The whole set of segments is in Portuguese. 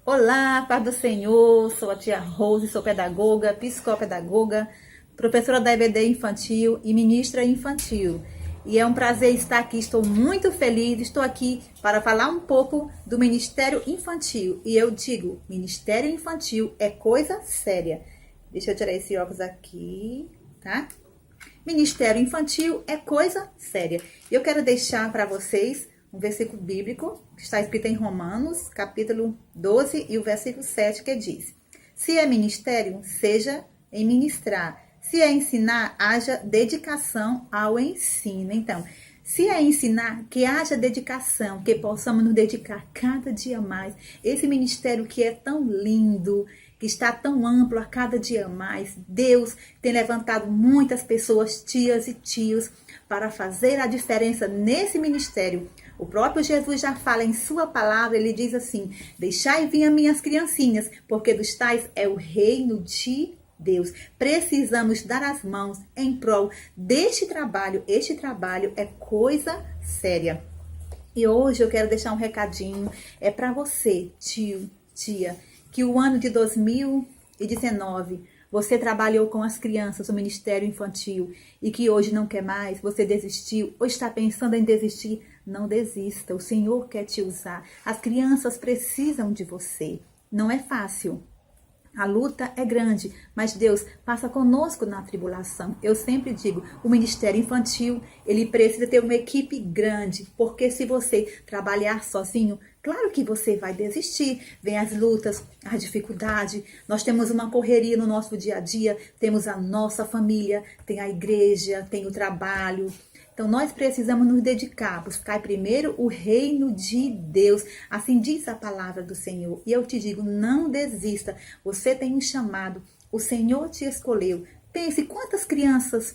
Olá, paz do Senhor, sou a tia Rose, sou pedagoga, psicopedagoga, professora da EBD infantil e ministra infantil. E é um prazer estar aqui, estou muito feliz, estou aqui para falar um pouco do Ministério Infantil. E eu digo, Ministério Infantil é coisa séria. Deixa eu tirar esse óculos aqui, tá? Ministério Infantil é coisa séria. Eu quero deixar para vocês um versículo bíblico que está escrito em Romanos, capítulo 12 e o versículo 7, que diz: se é ministério, seja em ministrar. Se é ensinar, haja dedicação ao ensino. Então, se é ensinar, que haja dedicação, que possamos nos dedicar cada dia mais. Esse ministério que é tão lindo, que está tão amplo a cada dia mais. Deus tem levantado muitas pessoas, tias e tios, para fazer a diferença nesse ministério. O próprio Jesus já fala em sua palavra, ele diz assim: deixai vir as minhas criancinhas, porque dos tais é o reino de Deus. Precisamos dar as mãos em prol deste trabalho. Este trabalho é coisa séria. E hoje eu quero deixar um recadinho, é para você, tio, tia, que o ano de 2019 você trabalhou com as crianças no Ministério Infantil e que hoje não quer mais, você desistiu ou está pensando em desistir, não desista. O Senhor quer te usar. As crianças precisam de você. Não é fácil. A luta é grande, mas Deus passa conosco na tribulação. Eu sempre digo, o Ministério Infantil, ele precisa ter uma equipe grande, porque se você trabalhar sozinho, claro que você vai desistir. Vem as lutas, a dificuldade, nós temos uma correria no nosso dia a dia, temos a nossa família, tem a igreja, tem o trabalho. Então, nós precisamos nos dedicar, buscar primeiro o reino de Deus. Assim diz a palavra do Senhor. E eu te digo, não desista. Você tem um chamado. O Senhor te escolheu. Pense, quantas crianças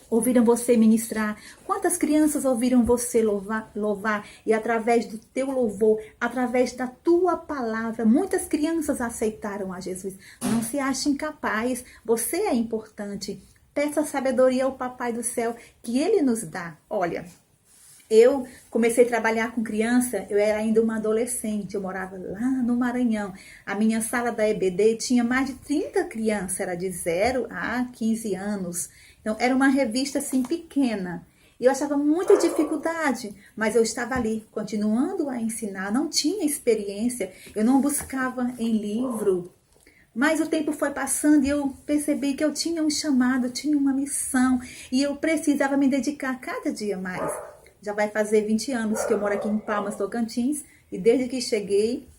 ouviram você ministrar? Quantas crianças ouviram você louvar? E através do teu louvor, através da tua palavra, muitas crianças aceitaram a Jesus. Não se ache incapaz. Você é importante. Peça sabedoria ao Papai do Céu que Ele nos dá. Olha, eu comecei a trabalhar com criança, eu era ainda uma adolescente, eu morava lá no Maranhão. A minha sala da EBD tinha mais de 30 crianças, era de 0 a 15 anos. Então, era uma revista assim pequena. E eu achava muita dificuldade, mas eu estava ali, continuando a ensinar, não tinha experiência, eu não buscava em livro. Mas o tempo foi passando e eu percebi que eu tinha um chamado, tinha uma missão e eu precisava me dedicar cada dia mais. Já vai fazer 20 anos que eu moro aqui em Palmas, Tocantins, e desde que cheguei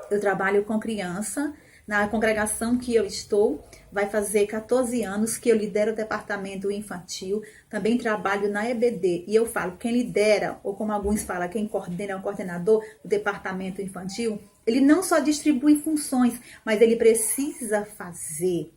eu trabalho com criança. Na congregação que eu estou, vai fazer 14 anos que eu lidero o departamento infantil. Também trabalho na EBD. E eu falo, quem lidera, ou como alguns falam, quem coordena, é o coordenador do departamento infantil, ele não só distribui funções, mas ele precisa fazer.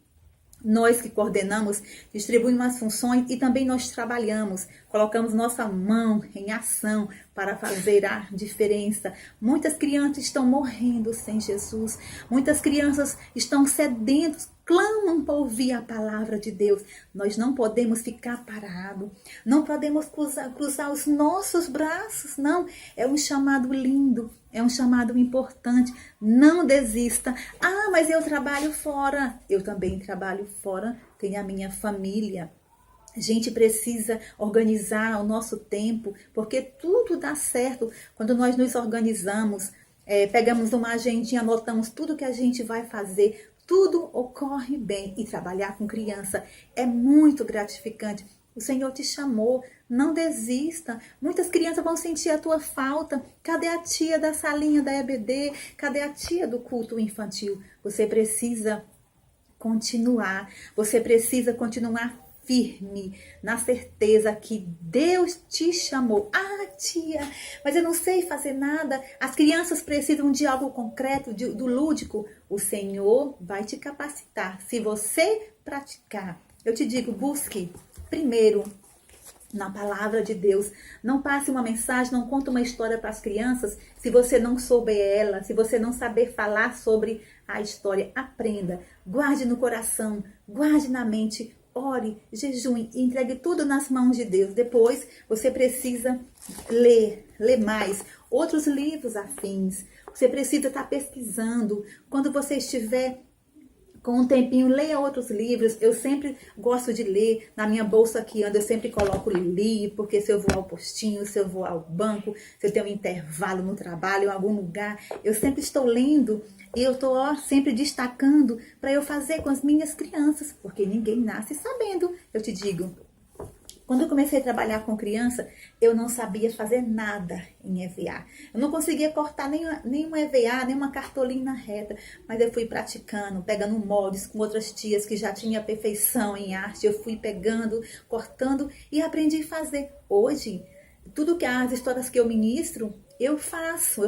Nós que coordenamos, distribuímos as funções e também nós trabalhamos, colocamos nossa mão em ação para fazer a diferença. Muitas crianças estão morrendo sem Jesus, muitas crianças estão sedentas, clamam para ouvir a palavra de Deus. Nós não podemos ficar parados, não podemos cruzar os nossos braços, não. É um chamado lindo, é um chamado importante. Não desista. Ah, mas eu trabalho fora. Eu também trabalho fora, tenho a minha família. A gente precisa organizar o nosso tempo, porque tudo dá certo quando nós nos organizamos, pegamos uma agendinha, anotamos tudo que a gente vai fazer. Tudo ocorre bem e trabalhar com criança é muito gratificante. O Senhor te chamou, não desista. Muitas crianças vão sentir a tua falta. Cadê a tia da salinha da EBD? Cadê a tia do culto infantil? Você precisa continuar. Você precisa continuar firme, na certeza que Deus te chamou. Ah, tia, mas eu não sei fazer nada. As crianças precisam de algo concreto, do lúdico. O Senhor vai te capacitar. Se você praticar, eu te digo, busque primeiro na palavra de Deus. Não passe uma mensagem, não conte uma história para as crianças se você não souber ela, se você não saber falar sobre a história. Aprenda, guarde no coração, guarde na mente. Ore, jejue, entregue tudo nas mãos de Deus. Depois você precisa ler mais outros livros afins. Você precisa estar pesquisando. Quando você estiver com um tempinho, leia outros livros. Eu sempre gosto de ler. Na minha bolsa aqui anda, eu sempre coloco livro, porque se eu vou ao postinho, se eu vou ao banco, se eu tenho um intervalo no trabalho, em algum lugar, eu sempre estou lendo e eu estou sempre destacando para eu fazer com as minhas crianças, porque ninguém nasce sabendo, eu te digo. Quando eu comecei a trabalhar com criança, eu não sabia fazer nada em EVA. Eu não conseguia cortar nenhum EVA, nenhuma cartolina reta. Mas eu fui praticando, pegando moldes com outras tias que já tinham perfeição em arte. Eu fui pegando, cortando e aprendi a fazer. Hoje, tudo que as histórias que eu ministro, eu faço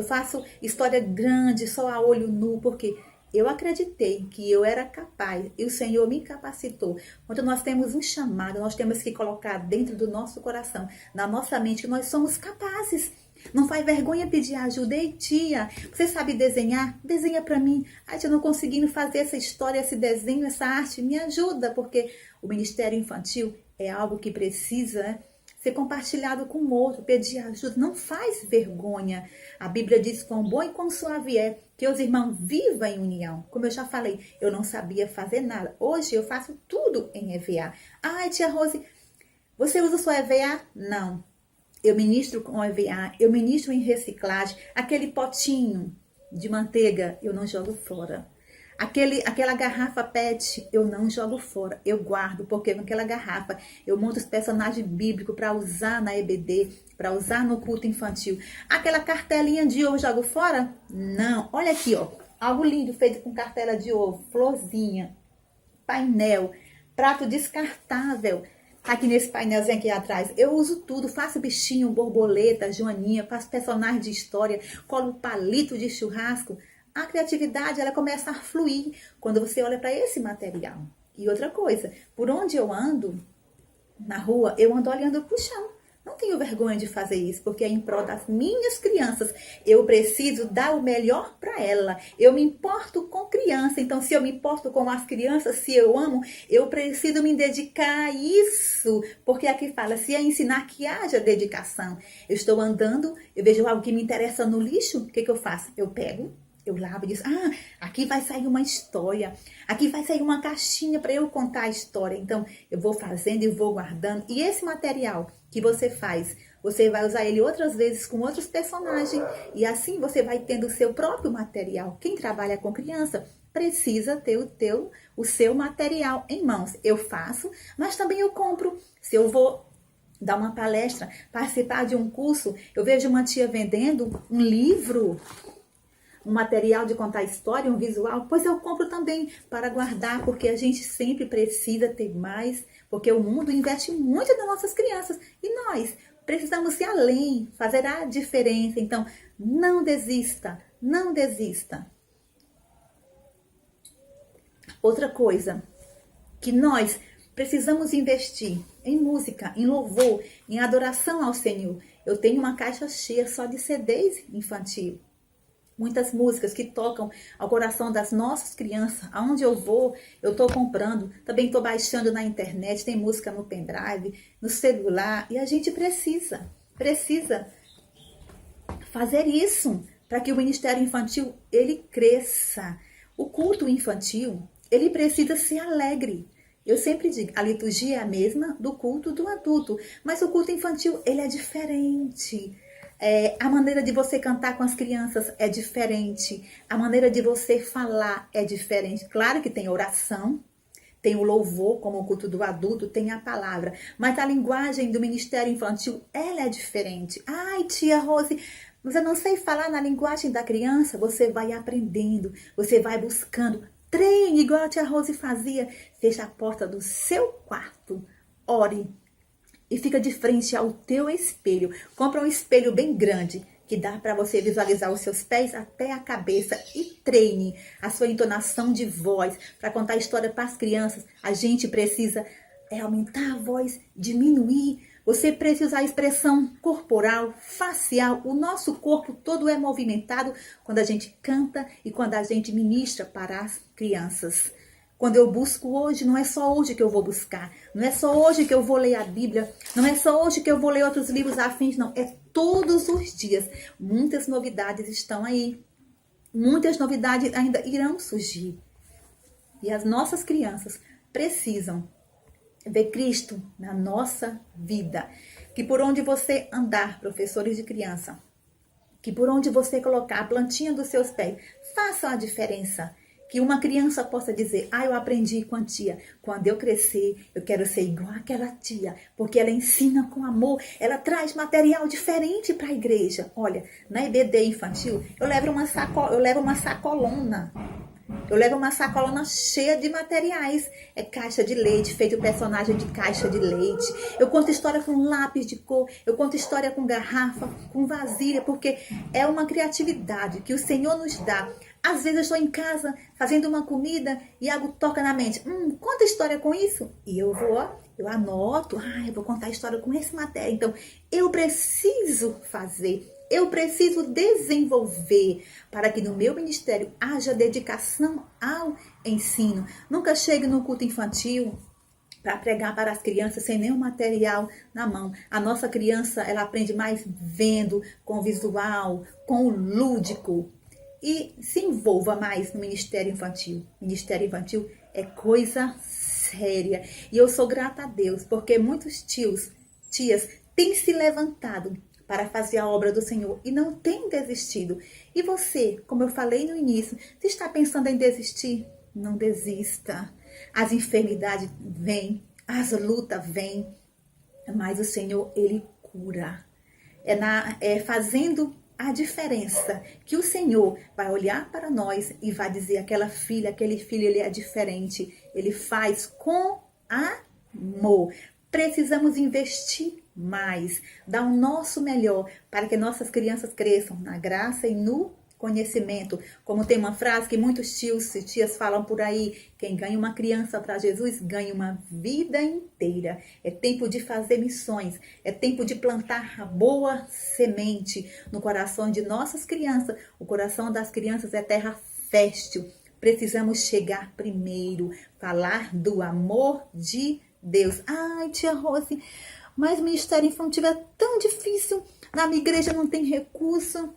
história grande, só a olho nu, porque eu acreditei que eu era capaz e o Senhor me capacitou. Quando nós temos um chamado, nós temos que colocar dentro do nosso coração, na nossa mente, que nós somos capazes. Não faz vergonha pedir ajuda. Ei, tia, você sabe desenhar? Desenha para mim. Ai, eu não conseguindo fazer essa história, esse desenho, essa arte. Me ajuda, porque o ministério infantil é algo que precisa ser compartilhado com o outro, pedir ajuda. Não faz vergonha. A Bíblia diz: quão bom e quão suave é que os irmãos vivam em união. Como eu já falei, eu não sabia fazer nada. Hoje eu faço tudo em EVA. Ai, tia Rose, você usa só EVA? Não. Eu ministro com EVA, eu ministro em reciclagem. Aquele potinho de manteiga, eu não jogo fora. Aquela garrafa PET, eu não jogo fora, eu guardo, porque naquela garrafa eu monto os personagens bíblicos para usar na EBD, para usar no culto infantil. Aquela cartelinha de ovo, jogo fora? Não. Olha aqui, ó, algo lindo feito com cartela de ovo, florzinha, painel, prato descartável. Aqui nesse painelzinho aqui atrás, eu uso tudo, faço bichinho, borboleta, joaninha, faço personagem de história, colo palito de churrasco. A criatividade, ela começa a fluir quando você olha para esse material. E outra coisa, por onde eu ando, na rua, eu ando olhando para o chão. Não tenho vergonha de fazer isso, porque é em prol das minhas crianças. Eu preciso dar o melhor para ela. Eu me importo com criança. Então, se eu me importo com as crianças, se eu amo, eu preciso me dedicar a isso. Porque aqui fala, se é ensinar, que haja dedicação. Eu estou andando, eu vejo algo que me interessa no lixo, o que eu faço? Eu pego, eu lavo e digo: aqui vai sair uma história, aqui vai sair uma caixinha para eu contar a história. Então, eu vou fazendo e vou guardando. E esse material que você faz, você vai usar ele outras vezes com outros personagens. E assim você vai tendo o seu próprio material. Quem trabalha com criança precisa ter o seu material em mãos. Eu faço, mas também eu compro. Se eu vou dar uma palestra, participar de um curso, eu vejo uma tia vendendo um livro, um material de contar história, um visual, pois eu compro também para guardar, porque a gente sempre precisa ter mais, porque o mundo investe muito nas nossas crianças e nós precisamos ir além, fazer a diferença. Então, não desista, não desista. Outra coisa que nós precisamos investir em música, em louvor, em adoração ao Senhor. Eu tenho uma caixa cheia só de CDs infantil. Muitas músicas que tocam ao coração das nossas crianças. Aonde eu vou, eu estou comprando. Também estou baixando na internet. Tem música no pendrive, no celular. E a gente precisa fazer isso para que o ministério infantil, ele cresça. O culto infantil, ele precisa ser alegre. Eu sempre digo, a liturgia é a mesma do culto do adulto. Mas o culto infantil, ele é diferente. A maneira de você cantar com as crianças é diferente. A maneira de você falar é diferente. Claro que tem oração, tem o louvor, como o culto do adulto, tem a palavra. Mas a linguagem do ministério infantil, ela é diferente. Ai, tia Rose, mas eu não sei falar na linguagem da criança. Você vai aprendendo, você vai buscando. Treine, igual a tia Rose fazia. Feche a porta do seu quarto, ore. E fica de frente ao teu espelho. Compra um espelho bem grande, que dá para você visualizar os seus pés até a cabeça. E treine a sua entonação de voz. Para contar a história para as crianças, a gente precisa aumentar a voz, diminuir. Você precisa usar a expressão corporal, facial. O nosso corpo todo é movimentado quando a gente canta e quando a gente ministra para as crianças. Quando eu busco hoje, não é só hoje que eu vou buscar. Não é só hoje que eu vou ler a Bíblia. Não é só hoje que eu vou ler outros livros afins. Não, é todos os dias. Muitas novidades estão aí. Muitas novidades ainda irão surgir. E as nossas crianças precisam ver Cristo na nossa vida. Que por onde você andar, professores de criança, que por onde você colocar a plantinha dos seus pés, faça a diferença. Que uma criança possa dizer, eu aprendi com a tia. Quando eu crescer, eu quero ser igual àquela tia. Porque ela ensina com amor. Ela traz material diferente para a igreja. Olha, na EBD infantil, eu levo uma sacolona. Eu levo uma sacolona cheia de materiais. É caixa de leite, feito personagem de caixa de leite. Eu conto história com lápis de cor. Eu conto história com garrafa, com vasilha. Porque é uma criatividade que o Senhor nos dá. Às vezes eu estou em casa fazendo uma comida e algo toca na mente. Conta história com isso. E eu anoto. Eu vou contar história com esse matéria. Então, eu preciso fazer. Eu preciso desenvolver para que no meu ministério haja dedicação ao ensino. Nunca chegue no culto infantil para pregar para as crianças sem nenhum material na mão. A nossa criança, ela aprende mais vendo, com o visual, com o lúdico. E se envolva mais no ministério infantil. Ministério infantil é coisa séria. E eu sou grata a Deus, porque muitos tias têm se levantado para fazer a obra do Senhor e não têm desistido. E você, como eu falei no início, se está pensando em desistir, não desista. As enfermidades vêm, as lutas vêm, mas o Senhor, Ele cura. É fazendo a diferença que o Senhor vai olhar para nós e vai dizer, aquela filha, aquele filho, ele é diferente. Ele faz com amor. Precisamos investir mais, dar o nosso melhor para que nossas crianças cresçam na graça e no conhecimento. Como tem uma frase que muitos tios e tias falam por aí, quem ganha uma criança para Jesus ganha uma vida inteira. É tempo de fazer missões, é tempo de plantar a boa semente no coração de nossas crianças. O coração das crianças é terra fértil. Precisamos chegar primeiro, falar do amor de Deus. Tia Rose, mas o ministério infantil é tão difícil. Na minha igreja não tem recurso.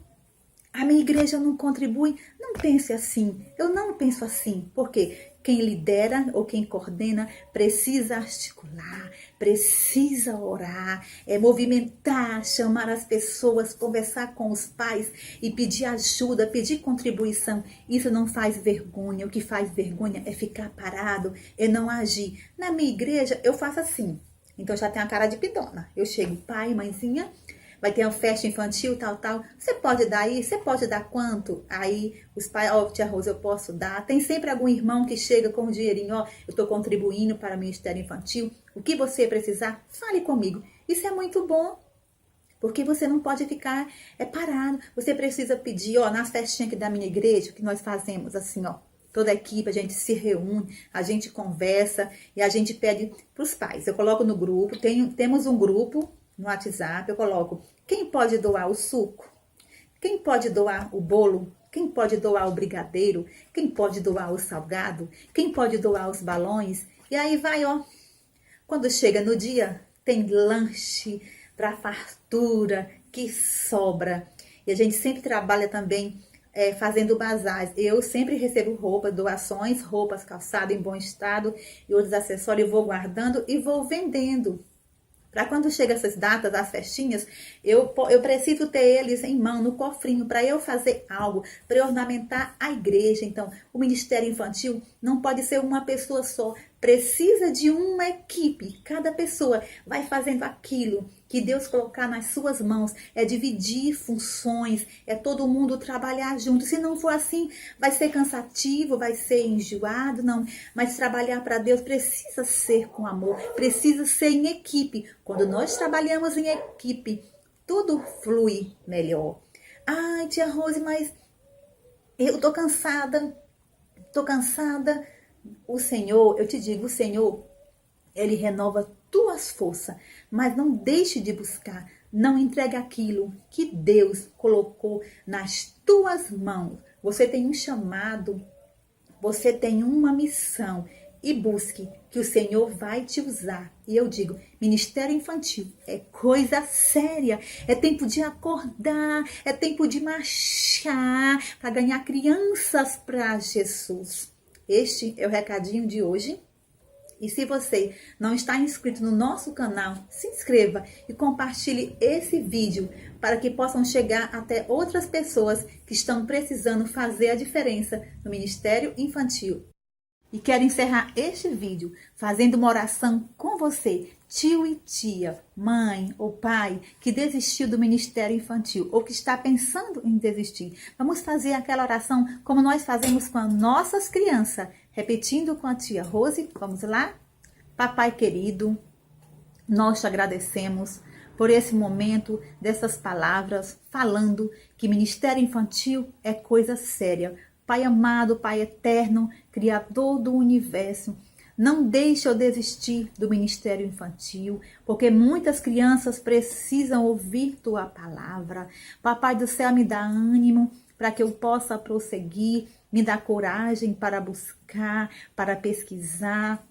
A minha igreja não contribui. Não pense assim. Eu não penso assim. Porque quem lidera ou quem coordena precisa articular, precisa orar, movimentar, chamar as pessoas, conversar com os pais e pedir ajuda, pedir contribuição. Isso não faz vergonha. O que faz vergonha é ficar parado, é não agir. Na minha igreja eu faço assim. Então já tem a cara de pidona. Eu chego, pai, mãezinha, vai ter uma festa infantil, tal. Você pode dar aí? Você pode dar quanto? Aí os pais, tia Rosa, eu posso dar. Tem sempre algum irmão que chega com o dinheirinho, eu estou contribuindo para o Ministério Infantil. O que você precisar, fale comigo. Isso é muito bom, porque você não pode ficar parado. Você precisa pedir, nas festinhas aqui da minha igreja, que nós fazemos assim, toda a equipe, a gente se reúne, a gente conversa e a gente pede para os pais. Eu coloco no grupo, temos um grupo no WhatsApp, eu coloco quem pode doar o suco, quem pode doar o bolo, quem pode doar o brigadeiro, quem pode doar o salgado, quem pode doar os balões. E aí vai, quando chega no dia, tem lanche para fartura que sobra. E a gente sempre trabalha também fazendo bazar. Eu sempre recebo doações, roupas, calçado em bom estado e outros acessórios, eu vou guardando e vou vendendo. Para quando chega essas datas, as festinhas, eu preciso ter eles em mão, no cofrinho, para eu fazer algo, para ornamentar a igreja. Então, o Ministério Infantil não pode ser uma pessoa só, precisa de uma equipe. Cada pessoa vai fazendo aquilo que Deus colocar nas suas mãos. É dividir funções, é todo mundo trabalhar junto. Se não for assim, vai ser cansativo, vai ser enjoado, não. Mas trabalhar para Deus precisa ser com amor, precisa ser em equipe. Quando nós trabalhamos em equipe, tudo flui melhor. Tia Rose, mas eu tô cansada. O Senhor, eu te digo, o Senhor, Ele renova tuas forças, mas não deixe de buscar, não entregue aquilo que Deus colocou nas tuas mãos. Você tem um chamado, você tem uma missão, e busque, que o Senhor vai te usar. E eu digo, ministério infantil é coisa séria, é tempo de acordar, é tempo de marchar para ganhar crianças para Jesus. Este é o recadinho de hoje. E se você não está inscrito no nosso canal, se inscreva e compartilhe esse vídeo para que possam chegar até outras pessoas que estão precisando fazer a diferença no Ministério Infantil. E quero encerrar este vídeo fazendo uma oração com você, tio e tia, mãe ou pai que desistiu do Ministério Infantil ou que está pensando em desistir. Vamos fazer aquela oração como nós fazemos com as nossas crianças, repetindo com a tia Rose. Vamos lá? Papai querido, nós te agradecemos por esse momento dessas palavras falando que Ministério Infantil é coisa séria. Pai amado, Pai eterno, Criador do universo, não deixe eu desistir do Ministério Infantil, porque muitas crianças precisam ouvir Tua palavra. Papai do céu, me dá ânimo para que eu possa prosseguir, me dá coragem para buscar, para pesquisar,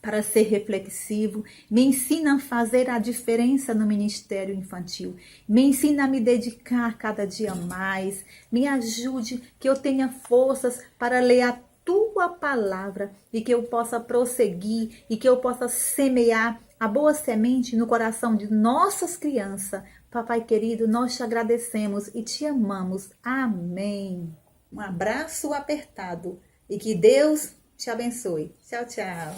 para ser reflexivo, me ensina a fazer a diferença no Ministério Infantil, me ensina a me dedicar cada dia mais, me ajude que eu tenha forças para ler a Tua palavra e que eu possa prosseguir e que eu possa semear a boa semente no coração de nossas crianças. Papai querido, nós te agradecemos e te amamos. Amém. Um abraço apertado e que Deus te abençoe. Tchau, tchau.